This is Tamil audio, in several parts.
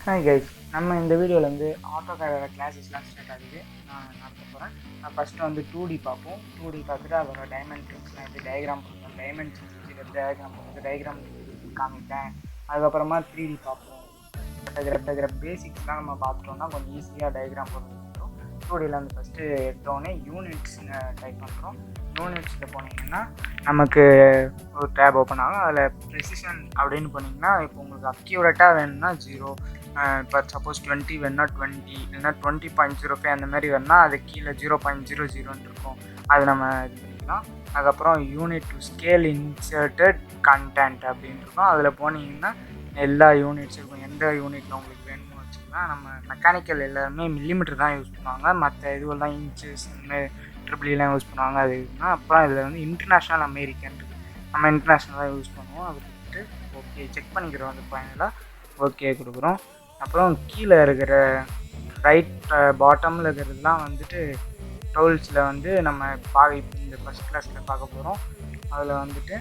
ஹாய் கைஸ், நம்ம இந்த வீடியோவில் வந்து ஆட்டோகேடோட கிளாஸஸ்லாம் ஸ்டார்ட் ஆகுது. நான் நடத்த போகிறேன். நான் ஃபஸ்ட்டு வந்து 2D பார்ப்போம். 2D பார்த்துட்டு அதோட டைமென்ஷன்ஸ்லாம் எப்படி டயக்ராம் போடுறோம், டைமென்ஷன்ஸ் வச்சு டயக்ராம் போடுறது, டயக்ராம் காமிப்பேன். அதுக்கப்புறமா 3D பார்ப்போம். பேசிக்ஸ்லாம் நம்ம பார்த்துட்டோம்னா கொஞ்சம் ஈஸியாக டயக்ராம் போடுறது. 2Dயில் வந்து ஃபஸ்ட்டு எடுத்தோடனே யூனிட்ஸ்னு டைப் பண்ணுறோம். யூனிட்ஸில் போனீங்கன்னா நமக்கு ஒரு டேப் ஓப்பன் ஆகும். அதில் ப்ரெசிஷன் அப்படின்னு போனீங்கன்னா இப்போ உங்களுக்கு அக்யூரேட்டாக வேணும்னா 0, இப்போ சப்போஸ் 20 வேணுன்னா 20, இல்லைன்னா 20.05 அந்த மாதிரி வேணுன்னா அது கீழே 0.00 இருக்கும். அது நம்ம இது பண்ணிக்கலாம். அதுக்கப்புறம் unit to scale inserted content அப்படின்னு இருக்கும். அதில் போனீங்கன்னா எல்லா யூனிட்ஸ் இருக்கும். எந்த யூனிட்டில் உங்களுக்கு வேணும்னு வச்சுக்கலாம். நம்ம மெக்கானிக்கல் எல்லாருமே மில்லிமீட்டர் தான் யூஸ் பண்ணுவாங்க. மற்ற இதுவெல்லாம் இன்ச்சஸ் ட்ரிபிள்லாம் யூஸ் பண்ணுவாங்க. அது இதுனா அப்புறம் இதில் வந்து இன்டர்நேஷ்னல் அமெரிக்கன் இருக்குது. நம்ம இன்டர்நேஷ்னலாக யூஸ் பண்ணுவோம். அதை கொடுத்துட்டு ஓகே செக் பண்ணிக்கிறோம். அந்த ஃபைனலாக ஓகே கொடுக்குறோம். அப்புறம் கீழே இருக்கிற ரைட் பாட்டமில் இருக்கிறதுலாம் வந்துட்டு டூல்ஸில் வந்து நம்ம இந்த ஃபஸ்ட் கிளாஸில் பார்க்க போகிறோம். அதில் வந்துட்டு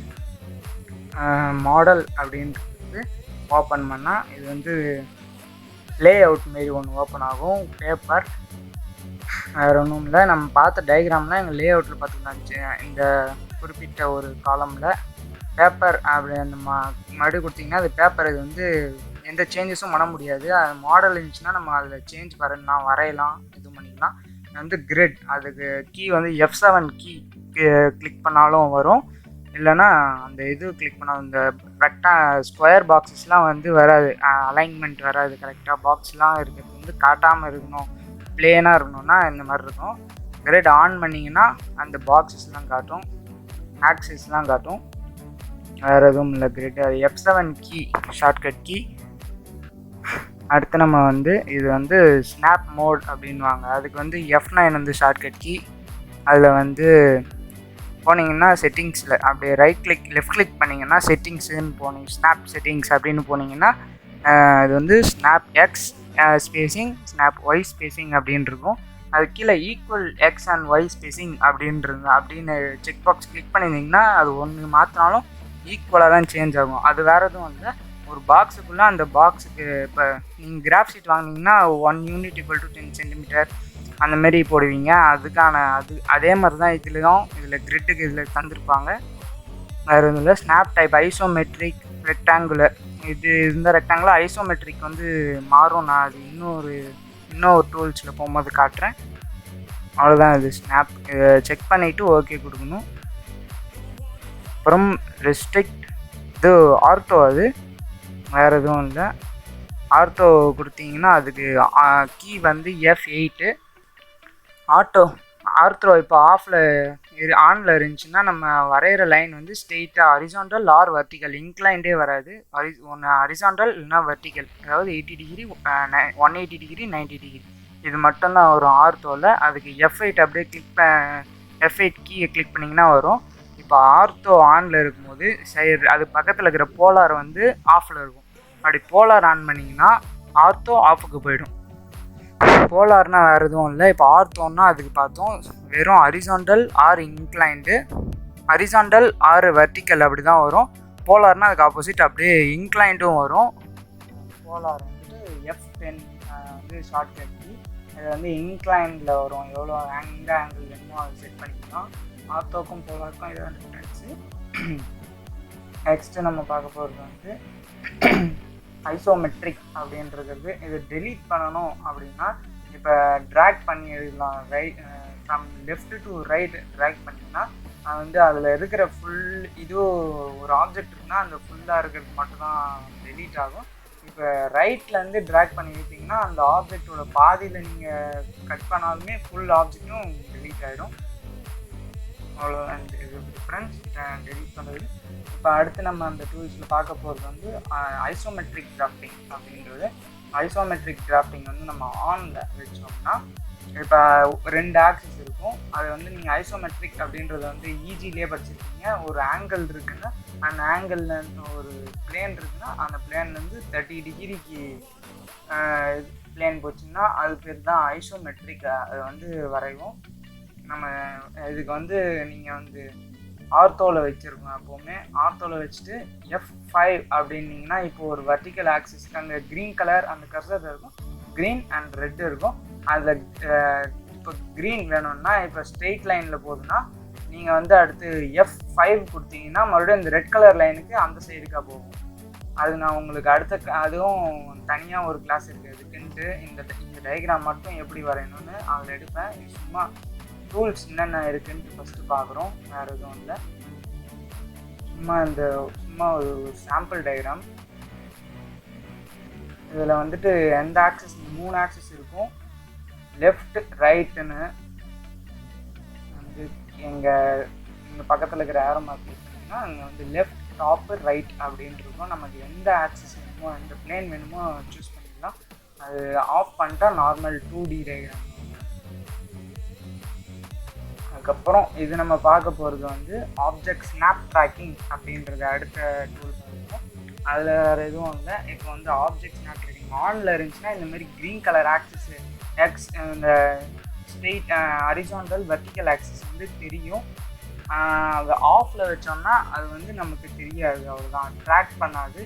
மாடல் அப்படின்றது ஓப்பன் பண்ணால் இது வந்து லே அவுட் மாரி ஒன்று ஓப்பன் ஆகும். பேப்பர் வேறு ஒன்றும் இல்லை. நம்ம பார்த்த டயக்ராம்லாம் எங்கள் லே அவுட்டில் பார்த்துக்கலாம். இந்த குறிப்பிட்ட ஒரு காலமில் பேப்பர் அப்படி அந்த மறுபடியும் கொடுத்திங்கன்னா அது பேப்பர் இது வந்து எந்த சேஞ்சஸும் பண்ண முடியாது. அது மாடல் இருந்துச்சுன்னா நம்ம அதில் சேஞ்ச் பண்ணலாம், வரையலாம், இது பண்ணிக்கலாம். இது வந்து கிரிட், அதுக்கு கீ வந்து F7 கீ கிளிக் பண்ணாலும் வரும். இல்லைனா அந்த இது கிளிக் பண்ணால் இந்த ஸ்கொயர் பாக்ஸஸ்லாம் வந்து வராது, அலைன்மெண்ட் வராது. கரெக்டாக பாக்ஸ்லாம் இருக்கிறது வந்து காட்டாமல் இருக்கணும், பிளேனாக இருக்கணும்னா இந்த மாதிரி இருக்கும். கிரிட் ஆன் பண்ணிங்கன்னா அந்த பாக்ஸஸ்லாம் காட்டும், ஆக்சிஸ்லாம் காட்டும். வேறு எதுவும் இல்லை. கிரிட் அது F7 கீ ஷார்ட்கட் கீ. அடுத்து நம்ம வந்து இது வந்து ஸ்னாப் மோட் அப்படின்வாங்க. அதுக்கு வந்து F9 வந்து ஷார்ட்கட் கீ. அதில் வந்து போனீங்கன்னா செட்டிங்ஸில் அப்படியே லெஃப்ட் கிளிக் பண்ணிங்கன்னா செட்டிங்ஸுன்னு போனீங்க, ஸ்னாப் செட்டிங்ஸ் அப்படின்னு போனீங்கன்னா இது வந்து snap X spacing, snap Y spacing அப்படின்னு இருக்கும். அது கீழே equal X and Y spacing அப்படின்னு செக் பாக்ஸ் கிளிக் பண்ணியிருந்தீங்கன்னா அது ஒன்று மாற்றினாலும் ஈக்குவலாக தான் சேஞ்ச் ஆகும். அது வேறு எதுவும் இல்லை. ஒரு பாக்ஸுக்குள்ளே அந்த பாக்ஸுக்கு இப்போ நீங்கள் கிராஃப் ஷீட் வாங்கினீங்கன்னா 1 யூனிட் = 10 சென்டிமீட்டர் அந்த மாதிரி போடுவீங்க. அதுக்கான அதே மாதிரி தான் இதில் கிரிட்டுக்கு இதில் தந்திருப்பாங்க. வேறு எதுவும் இல்லை. Snap type isometric, rectangular. இந்த ரெக்டாங்குலர் ஐசோமெட்ரிக் வந்து மாறும். நான் அது இன்னொரு டூல்ஸில் போகும்போது காட்டுறேன். அவ்வளோதான். இது ஸ்னாப் செக் பண்ணிவிட்டு ஓகே கொடுக்கணும். அப்புறம் ரெஸ்ட்ரிக்ட் இது ஆர்த்தோ, அது வேறு எதுவும் இல்லை. ஆர்த்தோ கொடுத்தீங்கன்னா அதுக்கு கீ வந்து F8. ஆர்த்தோ இப்போ ஆனில் இருந்துச்சுன்னா நம்ம வரைகிற லைன் வந்து ஸ்ட்ரெயிட்டாக ஹரிசாண்டல் ஆர் வெர்டிக்கல், இன்க்ளைண்டே வராது. ஒன்று ஹரிசாண்டல் இல்லைனா வெர்டிக்கல், அதாவது 80 டிகிரி, 180 டிகிரி, 90 டிகிரி, இது மட்டும்தான் வரும் ஆர்த்தோவில். அதுக்கு F8 அப்படியே F8 கீயை கிளிக் பண்ணிங்கன்னா வரும். இப்போ ஆர்த்தோ ஆனில் இருக்கும்போது அது பக்கத்தில் இருக்கிற போலார் வந்து ஆஃபில் இருக்கும். அப்படி போலார் ஆன் பண்ணிங்கன்னா ஆர்த்தோ ஆஃபுக்கு போயிடும். போலார்னா வேறு எதுவும் இல்லை. இப்போ ஆர்த்தோன்னா அதுக்கு பார்த்தோம் வெறும் horizontal R inclined, horizontal R vertical அப்படி தான் வரும். போலார்னால் அதுக்கு ஆப்போசிட் அப்படியே இன்க்ளைண்டும் வரும். போலார் வந்துட்டு F10 வந்து ஷார்ட்கட் கீ. இது வந்து இன்க்ளைண்டில் வரும். எவ்வளோ எந்த ஆங்கிள் வேணுமோ அதை செட் பண்ணிக்கலாம். ஆர்த்தோக்கும் போலாருக்கும் இதான் டிஃப்ரென்ஸு. நெக்ஸ்ட்டு நம்ம பார்க்க போகிறது வந்து ஐசோமெட்ரிக் அப்படின்றது. இது டெலீட் பண்ணணும் அப்படின்னா இப்போ ட்ராக் பண்ணி எழுதலாம். From left to right track பண்ணிங்கன்னா வந்து அதில் இருக்கிற ஒரு ஆப்ஜெக்ட் இருக்குன்னா அந்த ஃபுல்லாக இருக்கிறது மட்டும்தான் டெலீட் ஆகும். இப்போ ரைட்லேருந்து ட்ராக் பண்ணி எழுதிங்கன்னா அந்த ஆப்ஜெக்டோட பாதியில் நீங்கள் கட் பண்ணாலுமே ஃபுல் ஆப்ஜெக்டும் டெலீட் ஆகிடும். அவ்வளோதான் இது டிஃப்ரென்ஸ் டெலீட் பண்ணுறது. இப்போ அடுத்து நம்ம அந்த டூல்ஸில் பார்க்க போகிறது வந்து ஐசோமெட்ரிக் டிராஃப்டிங் அப்படின்றது. ஐசோமெட்ரிக் டிராஃப்டிங் வந்து நம்ம ஆனில் வச்சோம்னா இப்போ 2 ஆக்சிஸ் இருக்கும். அது வந்து நீங்கள் ஐசோமெட்ரிக் அப்படின்றத வந்து ஈஸிலேயே படிச்சிருக்கீங்க. ஒரு ஆங்கிள் இருக்குன்னா அந்த ஆங்கிளில் ஒரு பிளேன் இருக்குன்னா அந்த பிளேன்லேருந்து 30 டிகிரிக்கு பிளேன் போச்சுன்னா அது பேர் தான் ஐசோமெட்ரிக். அது வந்து வரைவோம். நம்ம இதுக்கு வந்து நீங்கள் வந்து ஆர்த்தோவில் வச்சுருக்கோம். எப்போவுமே ஆர்த்தோவில் வச்சுட்டு F5 அப்படின்னீங்கன்னா இப்போ ஒரு வெர்டிக்கல் ஆக்சிஸ்க்கு அங்கே க்ரீன் கலர் அந்த கர்சர் இருக்கும், க்ரீன் அண்ட் ரெட் இருக்கும். அதில் இப்போ க்ரீன் வேணும்னா இப்போ ஸ்ட்ரெயிட் லைனில் போகுதுன்னா நீங்கள் வந்து அடுத்து F5 கொடுத்தீங்கன்னா மறுபடியும் இந்த ரெட் கலர் லைனுக்கு அந்த சைடுக்காக போகும். அது நான் உங்களுக்கு அடுத்த அதுவும் தனியாக ஒரு கிளாஸ் இருக்குது. அதுக்குன்ட்டு இந்த டயக்ராம் மட்டும் எப்படி வரையணும்னு அதில் எடுப்பேன். சும்மா டூல்ஸ் என்னென்ன இருக்குன்ட்டு ஃபஸ்ட்டு பார்க்குறோம், வேறு எதுவும் இல்லை. சும்மா ஒரு சாம்பிள் டயக்ராம். இதில் வந்துட்டு எந்த ஆக்சஸ் 3 ஆக்சஸ் இருக்கும், லெஃப்ட் ரைட்டுன்னு வந்து எங்கள் பக்கத்தில் இருக்கிற ஏரோ மார்க் பண்ணிங்கன்னா அங்கே வந்து லெஃப்ட் டாப்பு ரைட் அப்படின்ட்டு இருக்கும். நமக்கு எந்த ஆக்சஸ் வேணுமோ எந்த பிளேன் வேணுமோ சூஸ் பண்ணிக்கலாம். அது ஆஃப் பண்ணிட்டா நார்மல் 2D டயக்ராம். அதுக்கப்புறம் இது நம்ம பார்க்க போகிறது வந்து ஆப்ஜெக்ட் ஸ்னாப் ட்ராக்கிங் அப்படின்றது அடுத்த டூல் பார்க்கணும். அதில் வேறு எதுவும் இல்லை. இப்போ வந்து ஆப்ஜெக்ட் ஸ்னாப் ட்ராக்கிங் ஆனில் இருந்துச்சுன்னா இந்த மாதிரி க்ரீன் கலர் ஆக்சஸ் இந்த ஸ்ட்ரெயிட் ஹரிசாண்டல் வெர்டிக்கல் ஆக்சஸ் வந்து தெரியும். அது ஆஃபில் வச்சோம்னா அது வந்து நமக்கு தெரியாது, அவ்வளோதான், ட்ராக் பண்ணாது.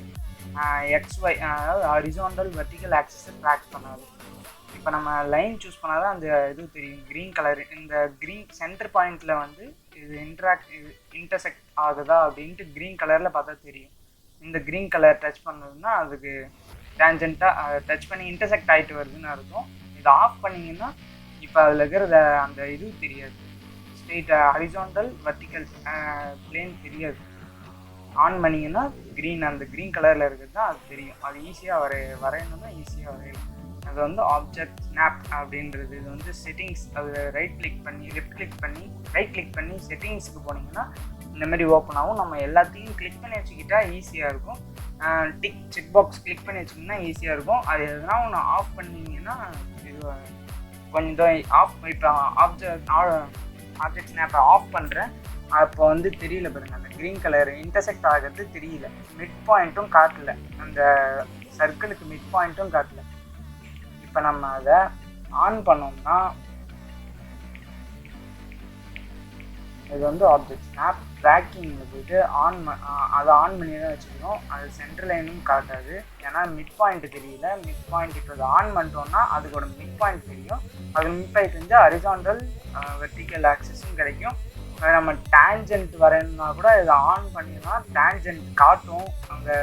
XY அதாவது ஹரிசாண்டல் வெர்டிக்கல் ஆக்சஸை ட்ராக் பண்ணாது. இப்போ நம்ம லைன் சூஸ் பண்ணால் தான் அந்த இது தெரியும், க்ரீன் கலர். இந்த க்ரீன் சென்டர் பாயிண்டில் வந்து இது இன்டர்செக்ட் ஆகுதா அப்படின்ட்டு க்ரீன் கலரில் பார்த்தா தெரியும். இந்த க்ரீன் கலர் டச் பண்ணதுன்னா அதுக்கு டேஞ்சென்ட்டாக டச் பண்ணி இன்டர்செக்ட் ஆகிட்டு வருதுன்னு அர்த்தம். இதை ஆஃப் பண்ணிங்கன்னா இப்போ அதில் இருக்கிற அந்த இது தெரியாது, ஸ்ட்ரெயிட் ஹரிசாண்டல் வெர்டிக்கல் பிளேன் தெரியாது. ஆன் பண்ணிங்கன்னா அந்த க்ரீன் கலரில் இருக்கிறது தான் அது தெரியும். அது ஈஸியாக வரையணும்னா ஈஸியாக வரையலாம். அது வந்து ஆப்ஜெக்ட் ஸ்னாப் அப்படின்றது. இது வந்து செட்டிங்ஸ், அது ரைட் கிளிக் பண்ணி செட்டிங்ஸுக்கு போனீங்கன்னா இந்த மாதிரி ஓப்பன் ஆகும். நம்ம எல்லாத்தையும் கிளிக் பண்ணி வச்சுக்கிட்டா ஈஸியாக இருக்கும். செக் பாக்ஸ் கிளிக் பண்ணி வச்சிங்கன்னா ஈஸியாக இருக்கும். அது எதுனா ஒன்று ஆஃப் பண்ணிங்கன்னா இது கொஞ்சம் ஆஃப். இப்போ ஆப்ஜெக்ட் ஸ்னாப்பை ஆஃப் பண்ணுறேன். அப்போ வந்து தெரியல பாருங்கள், அந்த க்ரீன் கலர் இன்டர்செக்ட் ஆகிறது தெரியல, மிட் பாயிண்ட்டும் காட்டல, அந்த சர்க்கிளுக்கு மிட் பாயிண்ட்டும் காட்டல. இப்போ நம்ம அதை ஆன் பண்ணோம்னா இது வந்து ஆப்ஜெக்ட் ஸ்னாப் ட்ராக்கிங்கில் போய்ட்டு அதை ஆன் பண்ணி தான் வச்சுக்கணும். அது சென்டர் லைனும் காட்டாது, ஏன்னா மிட் பாயிண்ட் தெரியல. மிட் பாயிண்ட் இப்போ அதை ஆன் பண்ணிட்டோம்னா அதுக்கோட மிட் பாயிண்ட் தெரியும். அது மிட் பாயிண்ட் வந்து ஹரிசாண்டல் வெர்டிக்கல் ஆக்சஸும் கிடைக்கும். நம்ம டேஞ்சென்ட் வரையணும்னா கூட இதை ஆன் பண்ணினா டேஞ்சென்ட் காட்டும். அங்கே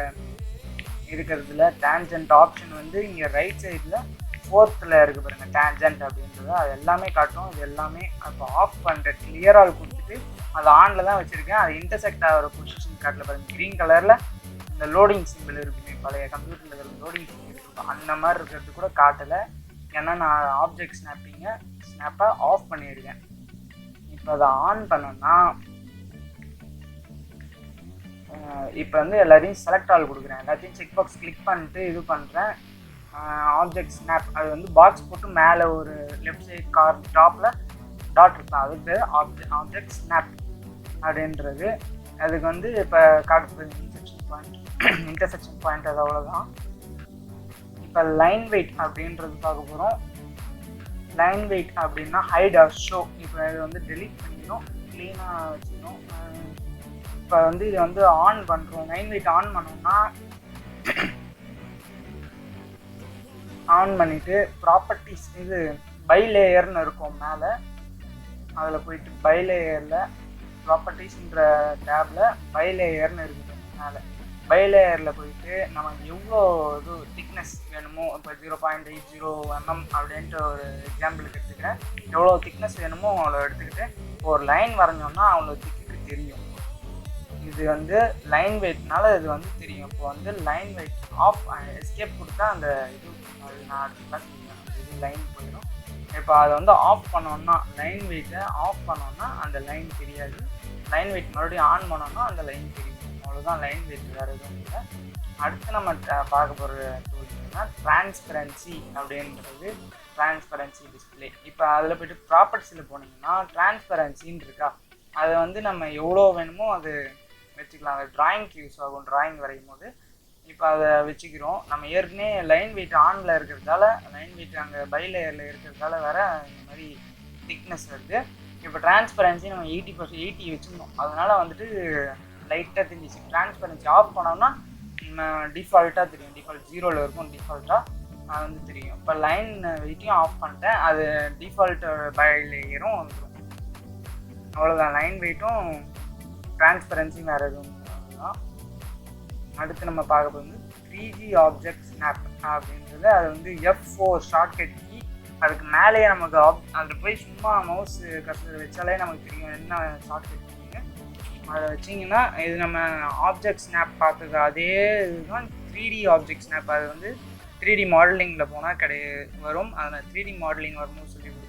இருக்கிறதுல டேஞ்சென்ட் ஆப்ஷன் வந்து இங்கே ரைட் சைடில் 4th இருக்குது பாருங்கள், டேஞ்சென்ட் அப்படின்றது. அது எல்லாமே காட்டும். இது எல்லாமே இப்போ ஆஃப் பண்ணுறேன், கிளியராக கொடுத்துட்டு அது ஆனில் தான் வச்சுருக்கேன். அது இன்டர்செக்ட் ஆகிற பொசிஷன் காட்டல பாருங்கள். க்ரீன் கலரில் இந்த லோடிங் சிம்பிள் இருக்குமே, பழைய கம்ப்யூட்டரில் இருக்கிற லோடிங் சிம்பிள் இருக்கும், அந்த மாதிரி இருக்கிறது கூட காட்டலை. ஏன்னா நான் ஆப்ஜெக்ட் ஸ்னாப்பை ஆஃப் பண்ணியிருக்கேன். இப்போ அதை ஆன் பண்ணோன்னா இப்போ வந்து எல்லாத்தையும் செலக்ட் ஆல் கொடுக்குறேன். எல்லாத்தையும் செக் பாக்ஸ் கிளிக் பண்ணிட்டு இது பண்ணுறேன். ஆப்ஜெக்ட் ஸ்னாப் அது வந்து பாக்ஸ் போட்டு மேலே ஒரு லெஃப்ட் சைட் டாப்பில் டாட் இருக்கும், அதுக்கு ஆப்ஜெக்ட் ஸ்னாப் அப்படின்றது. அதுக்கு வந்து இப்போ காட்டுறது இன்டர்செக்ஷன் பாயிண்ட் அது அவ்வளோதான். இப்போ லைன் வெயிட் அப்படின்றது பார்க்க போகிறோம். லைன் வெயிட் அப்படின்னா ஹைட் ஆர் ஷோ. இப்போ இது வந்து டெலீட் பண்ணிக்கணும், க்ளீனாக வச்சுக்கணும். இப்போ வந்து இது வந்து ஆன் பண்ணுறோம். லைன் வெயிட் ஆன் பண்ணோம்னா ஆன் பண்ணிவிட்டு ப்ராப்பர்ட்டிஸ் இது பை லேயர்னு இருக்கும் மேலே, அதில் போயிட்டு பை லேயரில் ப்ராப்பர்ட்டிஸ்ன்ற டேப்பில் பை லேயர்னு இருக்குது மேலே. பை லேயரில் போயிட்டு நம்ம எவ்வளோ இது திக்னஸ் வேணுமோ, இப்போ 0.80 mm அப்படின்ட்டு ஒரு எக்ஸாம்பிளுக்கு எடுத்துக்கிறேன். எவ்வளோ திக்னஸ் வேணுமோ அவ்வளோ எடுத்துக்கிட்டு இப்போ ஒரு லைன் வரைஞ்சோம்னா அவ்வளோ திக்கு தெரியும். இது வந்து லைன் வெயிட்னால இது வந்து தெரியும். இப்போ வந்து லைன் வெயிட் ஆஃப் எஸ்கேப் கொடுத்தா அந்த இது அது நான் அடுத்த இது லைன் போயிடும். இப்போ அதை வந்து ஆஃப் பண்ணோன்னா லைன் வெயிட்டை ஆஃப் பண்ணோன்னா அந்த லைன் தெரியாது. லைன் வெயிட் மறுபடியும் ஆன் பண்ணோன்னா அந்த லைன் தெரியும். அவ்வளோதான் லைன் வெயிட், வேறு எதுவும் இல்லை. அடுத்து நம்ம பார்க்க போகிற டூல் என்னன்னா டிரான்ஸ்பரன்சி அப்படின்றது. Transparency display. இப்போ அதில் போய்ட்டு ப்ராப்பர்ட்டிஸில் போனீங்கன்னா டிரான்ஸ்பரன்சின்னு இருக்கா, அதை வந்து நம்ம எவ்வளோ வேணுமோ அது வச்சுக்கலாம். அது டிராயிங்க்கு யூஸ் ஆகும், டிராயிங் வரையும் போது. இப்போ அதை வச்சுக்கிறோம். நம்ம ஏற்கனவே லைன் வெயிட் ஆனில் இருக்கிறதால, லைன் வெயிட் அங்கே பை லேயரில் இருக்கிறதால வேறு இந்த மாதிரி திக்னஸ் வருது. இப்போ டிரான்ஸ்பரன்சி நம்ம 80 வச்சுருந்தோம், அதனால் வந்துட்டு லைட்டாக தெரிஞ்சிச்சு. டிரான்ஸ்பரன்சி ஆஃப் பண்ணோம்னா நம்ம டிஃபால்ட்டாக தெரியும், டிஃபால்ட் 0ல் இருக்கும் டிஃபால்ட்டாக, அது வந்து தெரியும். இப்போ லைன் வெயிட்டையும் ஆஃப் பண்ணிட்டேன், அது டிஃபால்ட் பை லேயரும் வந்துடும். அவ்வளோதான், லைன் வெயிட்டும் டிரான்ஸ்பரன்சி வேறு எதுவும் தான். அடுத்து நம்ம பார்க்க போகிறது 3D ஆப்ஜெக்ட் ஸ்னாப் அப்படின்றது. அது வந்து F4 ஷார்ட்கட் கீ. அதுக்கு மேலேயே நமக்கு அதில் போய் சும்மா மவுஸ் கர்சர் வச்சாலே நமக்கு தெரியும் என்ன ஷார்ட்கட் கீன்னு. அதை வச்சிங்கன்னா இது நம்ம ஆப்ஜெக்ட் ஸ்னாப் பார்த்தது அதே இதுதான் 3D ஆப்ஜெக்ட் ஸ்னாப். அது வந்து 3D மாடலிங்கில் போனால் வரும். அதில் 3D மாடலிங் வரும்போது சொல்லி கொடுப்பேன்.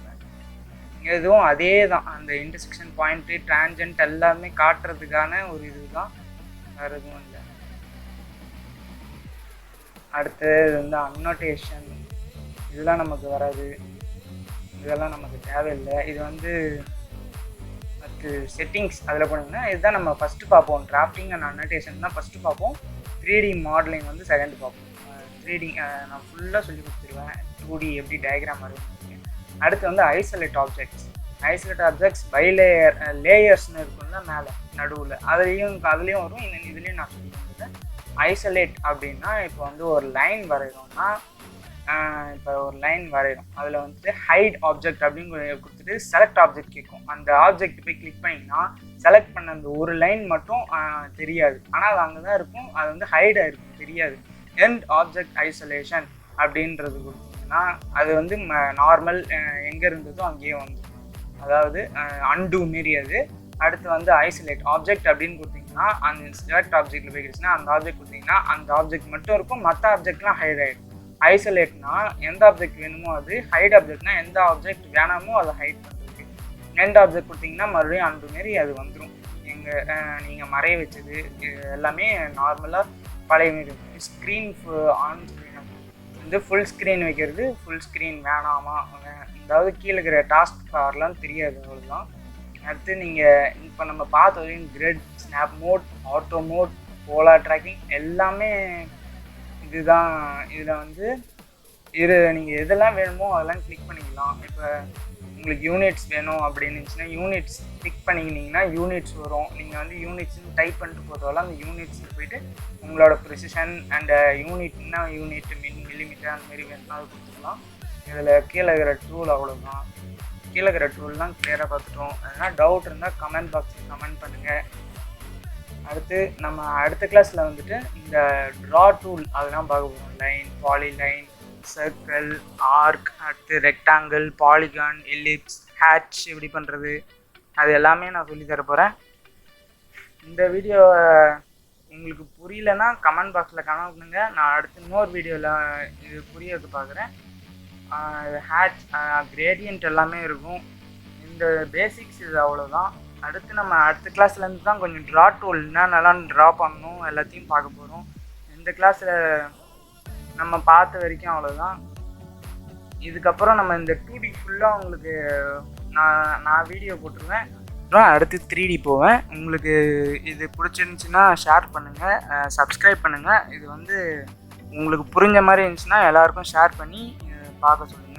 எதுவும் அதே தான், அந்த இன்டர்செக்ஷன் பாயிண்ட்டு ட்ரான்ஜென்ட் எல்லாமே காட்டுறதுக்கான ஒரு இது தான், வேறு எதுவும் இல்லை. அடுத்து வந்து அன்னோட்டேஷன், இதெல்லாம் நமக்கு வராது, இதெல்லாம் நமக்கு தேவையில்லை. இது வந்து அடுத்து செட்டிங்ஸ், அதில் போனீங்கன்னா இதுதான் நம்ம ஃபஸ்ட்டு பார்ப்போம். டிராஃப்டிங் அண்ட் அன்னோட்டேஷன் தான் ஃபஸ்ட்டு பார்ப்போம், 3D மாடலிங் வந்து செகண்ட் பார்ப்போம். 3D நான் ஃபுல்லாக சொல்லி கொடுத்துருவேன், 2D எப்படி டயக்ராம் வரும். அடுத்து வந்து isolate objects. Isolate objects by லேயர்ஸ்னு இருக்கும்ல மேலே நடுவில், அதுலேயும் வரும். இதுலேயும் நான் சொல்லி கொடுத்துருக்கேன். ஐசோலேட் அப்படின்னா இப்போ வந்து ஒரு லைன் வரைகிறோம்னா, இப்போ ஒரு லைன் வரைகிறோம், அதில் வந்துட்டு ஹைட் ஆப்ஜெக்ட் அப்படின்னு கொடுத்துட்டு செலக்ட் ஆப்ஜெக்ட் கேட்கும். அந்த ஆப்ஜெக்ட் போய் கிளிக் பண்ணிங்கன்னா செலக்ட் பண்ண அந்த ஒரு லைன் மட்டும் தெரியாது, ஆனால் அது அங்கே தான் இருக்கும், அது வந்து ஹைடாக இருக்கும், தெரியாது. எண்ட் ஆப்ஜெக்ட் ஐசோலேஷன் அப்படின்றது கொடுத்தீங்கன்னா அது வந்து நார்மல் எங்கே இருந்ததோ அங்கேயே வந்துடும், அதாவது அன்டூ மாரி அது. அடுத்து வந்து ஐசோலேட் ஆப்ஜெக்ட் அப்படின்னு கொடுத்தீங்கன்னா அந்த செலக்ட் ஆப்ஜெக்டில் போய்க்கிடுச்சுன்னா அந்த ஆப்ஜெக்ட் கொடுத்தீங்கன்னா அந்த ஆப்ஜெக்ட் மட்டும் இருக்கும், மற்ற ஆப்ஜெக்ட்லாம் ஹைட் ஆகிடும். ஐசோலேட்னா எந்த ஆப்ஜெக்ட் வேணுமோ அது, ஹைட் ஆப்ஜெக்ட்னா எந்த ஆப்ஜெக்ட் வேணாமோ அதை ஹைட் பண்ணுறதுக்கு. எந்த ஆப்ஜெக்ட் கொடுத்தீங்கன்னா மறுபடியும் அந்த மாரி அது வந்துடும். நீங்கள் மறைய வச்சது எல்லாமே நார்மலாக பழைய மாரி இருக்கும். ஸ்க்ரீன் ஆன் ஸ்க்ரீன் வந்து ஃபுல் ஸ்க்ரீன் வைக்கிறது, ஃபுல் ஸ்க்ரீன் வேணாமா, அதாவது கீழே இருக்கிற டாஸ்க் பார்லாம் தெரியாது, அவ்வளோதான். அடுத்து நீங்கள் இப்போ நம்ம பார்த்தது grid, snap mode, auto mode, polar tracking எல்லாமே இதுதான். இதில் வந்து நீங்கள் எதெல்லாம் வேணுமோ அதெல்லாம் கிளிக் பண்ணிக்கலாம். இப்போ உங்களுக்கு யூனிட்ஸ் வேணும் அப்படின்னு இருந்துச்சுன்னா யூனிட்ஸ் கிளிக் பண்ணிக்கிட்டிங்கன்னா யூனிட்ஸ் வரும். நீங்கள் வந்து யூனிட்ஸ்னு டைப் பண்ணிட்டு போகிறதால அந்த யூனிட்ஸில் போய்ட்டு உங்களோட ப்ரிசிஷன் அண்ட் யூனிட்னா யூனிட் மில்லிமீட்டர் அந்த மாதிரி வேணும்னா அது கொடுத்துக்கலாம். இதில் கீழே இருக்கிற டூல் அவ்வளோதான். கீழே இருக்கிற டூல்லாம் கிளியராக பார்த்துட்டோம். அதனால் டவுட் இருந்தால் கமெண்ட் பாக்ஸில் கமெண்ட் பண்ணுங்கள். அடுத்து நம்ம அடுத்த கிளாஸில் வந்துட்டு இந்த ட்ரா டூல் அதெல்லாம் பார்க்க போகிறோம். லைன், பாலிலைன், சர்க்கிள், ஆர்க், அடுத்து ரெக்டாங்கிள், பாலிகான், எலிப்ஸ், ஹேட்ச் எப்படி பண்ணுறது அது எல்லாமே நான் சொல்லி தர போகிறேன். இந்த வீடியோ உங்களுக்கு புரியலன்னா கமெண்ட் பாக்ஸில் கமெண்ட் பண்ணுங்க. நான் அடுத்து இன்னொரு வீடியோவில் இது புரியறது பார்க்குறேன். ஹேட்ச், கிரேடியன்ட் எல்லாமே இருக்கும். இந்த பேசிக்ஸ் இது அவ்வளோதான். அடுத்து நம்ம அடுத்த கிளாஸ்லேருந்து தான் கொஞ்சம் ட்ரா டூல் என்னென்னலாம் ட்ரா பண்ணணும் எல்லாத்தையும் பார்க்க போகிறோம். இந்த கிளாஸில் நம்ம பார்த்த வரைக்கும் அவ்வளோதான். இதுக்கப்புறம் நம்ம இந்த 2D ஃபுல்லாக உங்களுக்கு நான் வீடியோ போட்டுருவேன். அப்புறம் அடுத்து 3D போவேன். உங்களுக்கு இது பிடிச்சிருந்துச்சின்னா ஷேர் பண்ணுங்கள், சப்ஸ்கிரைப் பண்ணுங்கள். இது வந்து உங்களுக்கு புரிஞ்ச மாதிரி இருந்துச்சுன்னா எல்லாருக்கும் ஷேர் பண்ணி பார்க்க சொல்லுங்கள்.